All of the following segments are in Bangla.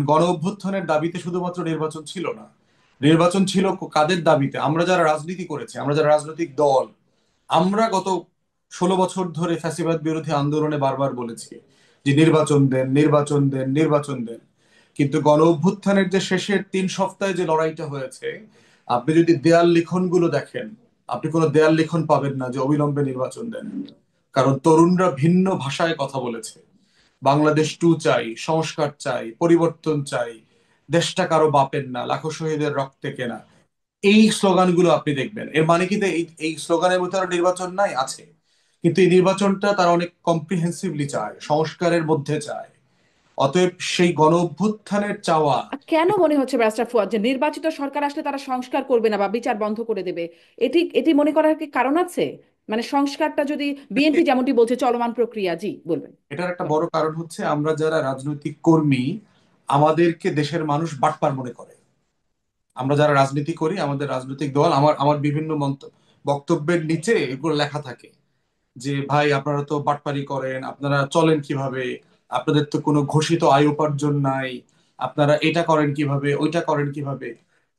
গণ অভ্যুত্থানের দাবিতে শুধুমাত্র নির্বাচন ছিল না, নির্বাচন ছিল কাদের দাবিতে? আমরা যারা রাজনীতি করেছি, আমরা যারা রাজনৈতিক দল, আমরা গত 16 বছর ধরে ফ্যাসিবাদ বিরোধী আন্দোলনে বারবার বলেছি যে নির্বাচন দেন, নির্বাচন দেন, নির্বাচন দেন। কিন্তু গণ অভ্যুত্থানের যে শেষের 3 সপ্তাহে যে লড়াইটা হয়েছে, আপনি যদি দেয়াল লিখনগুলো দেখেন, আপনি কোনো দেয়াল লিখন পাবেন না যে অবিলম্বে নির্বাচন দেন। কারণ তরুণরা ভিন্ন ভাষায় কথা বলেছে। বাংলাদেশ টু চাই, সংস্কার চাই, পরিবর্তন চাই, দেশটা কারো বাপের না, লাখো শহীদের রক্তে কেনা, এই স্লোগানগুলো আপনি দেখবেন। এর মানে কি এই এই স্লোগানের মধ্যে আরো নির্বাচন নাই? আছে। কিন্তু এই নির্বাচনটা তারা অনেক কম্প্রিহেন্সিভলি চায়, সংস্কারের মধ্যে চায়। অতএব সেই গণ অভ্যুত্থানের চাওয়া। কেন মনে হচ্ছে ব্যারিস্টার ফুয়াদ যে নির্বাচিত সরকার আসলে তারা সংস্কার করবে না বা বিচার বন্ধ করে দেবে? এটি এটি মনে করার কি কারণ আছে? মানে সংস্কারটা যদি, বিএনপি যেমনটি বলছে চলমান প্রক্রিয়া, জি বলবেন। এটার একটা বড় কারণ হচ্ছে আমরা যারা রাজনৈতিক কর্মী, আমাদেরকে দেশের মানুষ বাটপার মনে করে। আমরা যারা রাজনীতি করি, আমাদের রাজনৈতিক দল, আমার আমার বিভিন্ন বক্তব্যের নিচে এগুলো লেখা থাকে যে ভাই আপনারা তো বাটপারি করেন, আপনারা চলেন কিভাবে, আপনাদের তো কোনো ঘোষিত আয় উপার্জন নাই, আপনারা এটা করেন কিভাবে, ওইটা করেন কিভাবে।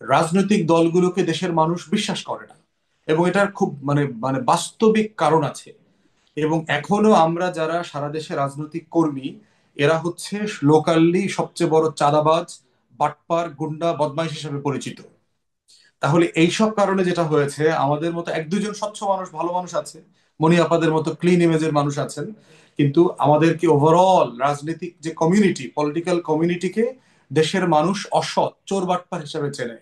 রাজনৈতিক দলগুলোকে দেশের মানুষ বিশ্বাস করে না, এবং এটার খুব মানে মানে বাস্তবিক কারণ আছে। এবং এখনো আমরা যারা সারা দেশে রাজনৈতিক কর্মী, এরা হচ্ছে লোকালি সবচেয়ে বড় চাঁদাবাজ, বাটপার, গুন্ডা, বদমাইশ হিসেবে পরিচিত। তাহলে এইসব কারণে যেটা হয়েছে, আমাদের মতো এক দুজন স্বচ্ছ মানুষ, ভালো মানুষ আছে, মনি আপাদের মতো ক্লিন ইমেজের মানুষ আছেন, কিন্তু আমাদেরকে ওভারঅল রাজনৈতিক যে কমিউনিটি, পলিটিক্যাল কমিউনিটিকে দেশের মানুষ অসৎ, চোর বাটপার হিসেবে চেনে।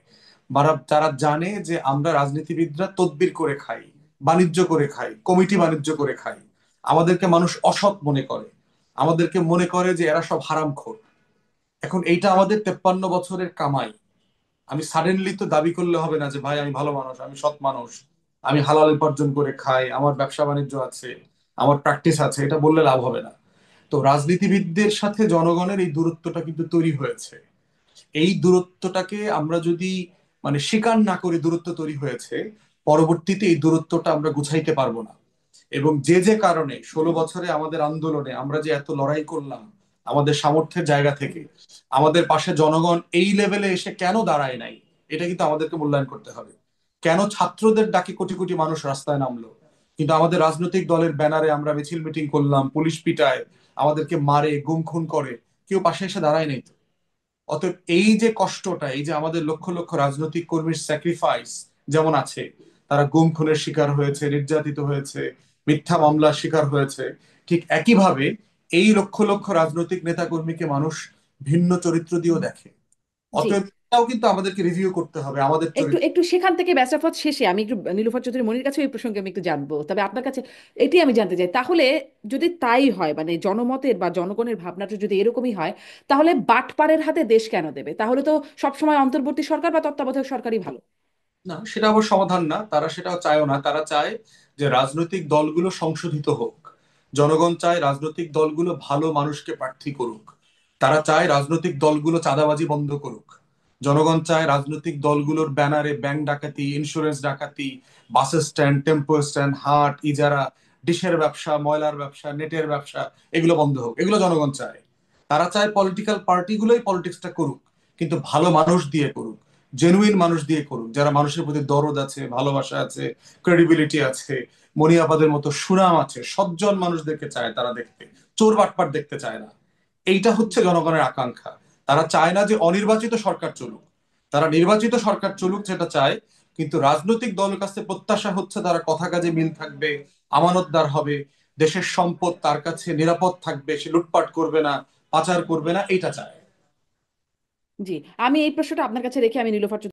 যারা জানে যে আমরা রাজনীতিবিদরা তদবির করে খাই, বাণিজ্য করে খাই, কমিটি বাণিজ্য করে খাই, আমাদেরকে মানুষ অসৎ মনে করে, আমাদেরকে মনে করে যে এরা সব হারামখোর। এখন এইটা আমাদের 53 বছরের কামাই। আমি সাডেনলি তো দাবি করলে হবে না যে ভাই আমি ভালো মানুষ, আমি সৎ মানুষ, আমি হালাল উপার্জন করে খাই, আমার ব্যবসা বাণিজ্য আছে, আমার প্র্যাকটিস আছে, এটা বললে লাভ হবে না। তো রাজনীতিবিদদের সাথে জনগণের এই দূরত্বটা কিন্তু তৈরি হয়েছে। এই দূরত্বটাকে আমরা যদি মানে স্বীকার না করি, দূরত্ব তৈরি হয়েছে, পরবর্তীতে এই দূরত্বটা আমরা গুছাইতে পারবো না। এবং যে যে কারণে 16 বছরে আমাদের আন্দোলনে আমরা যে এত লড়াই করলাম, আমাদের সামর্থ্যের জায়গা থেকে আমাদের পাশে জনগণ এই লেভেলে এসে কেন দাঁড়ায় নাই, এটা কিন্তু আমাদেরকে মূল্যায়ন করতে হবে। কেন ছাত্রদের ডাকে কোটি কোটি মানুষ রাস্তায় নামলো, কিন্তু আমাদের রাজনৈতিক দলের ব্যানারে আমরা মিছিল মিটিং করলাম, পুলিশ পিটায়, আমাদেরকে মারে, গুম খুন করে, কেউ পাশে এসে দাঁড়ায় নাই তো। অতএব এই যে কষ্টটা, এই যে আমাদের লক্ষ লক্ষ রাজনৈতিক কর্মীর স্যাক্রিফাইস যেমন আছে, তারা গুম খুনের শিকার হয়েছে, নির্যাতিত হয়েছে, মিথ্যা মামলার শিকার হয়েছে, ঠিক একইভাবে এই লক্ষ লক্ষ রাজনৈতিক নেতা কর্মীকে মানুষ ভিন্ন চরিত্র দিয়েও দেখে। জি, অতএব এটাও কিন্তু আমাদেরকে রিভিউ করতে হবে, আমাদের একটু চরিত্র। একটু সেখান থেকে ব্যাসাফত শেষে আমি একটু নীলুফার চৌধুরী মনির কাছে এই প্রসঙ্গে আমি একটু জানবো, তবে আপনার কাছে এটি আমি জানতে চাই, তাহলে যদি তাই হয়, মানে জনমতের বা জনগণের ভাবনাটা যদি এরকমই হয়, তাহলে বাটপারের হাতে দেশ কেন দেবে? তাহলে তো সবসময় অন্তর্বর্তী সরকার বা তত্ত্বাবধায়ক সরকারই ভালো। না, সেটা আবার সমাধান না, তারা সেটাও চায়ও না। তারা চায় যে রাজনৈতিক দলগুলো সংশোধিত হোক। জনগণ চায় রাজনৈতিক দলগুলো ভালো মানুষকে প্রার্থী করুক। তারা চায় রাজনৈতিক দলগুলো চাঁদাবাজি বন্ধ করুক। জনগণ চায় রাজনৈতিক দলগুলোর ব্যানারে ব্যাংক ডাকাতি, ইন্স্যুরেন্স ডাকাতি, বাস স্ট্যান্ড, টেম্পো স্ট্যান্ড, হাট, ইজারা, ডিশের ব্যবসা, ময়লার ব্যবসা, নেটের ব্যবসা, এগুলো বন্ধ হোক। এগুলো জনগণ চায়। তারা চায় পলিটিক্যাল পার্টিগুলোই পলিটিক্সটা করুক, কিন্তু ভালো মানুষ দিয়ে করুক, জেনুইন মানুষ দিয়ে করুক, যারা মানুষের প্রতি দরদ আছে, ভালোবাসা আছে, ক্রেডিবিলিটি আছে, মনিয়াপাদের মতো সুনাম আছে, সজ্জন মানুষদেরকে চায় তারা দেখতে, চোর বাটপার দেখতে চায় না। এইটা হচ্ছে জনগণের আকাঙ্ক্ষা। তারা চায় না যে অনির্বাচিত সরকার চলুক, তারা নির্বাচিত সরকার চলুক যেটা চায়। কিন্তু রাজনৈতিক দলের কাছে প্রত্যাশা হচ্ছে তারা কথা কাজে মিল থাকবে, আমানতদার হবে, দেশের সম্পদ তার কাছে নিরাপদ থাকবে, সে লুটপাট করবে না, পাচার করবে না, এইটা চায়। জি, আমি এই প্রশ্নটা আপনার কাছে রেখে আমি নীলুফার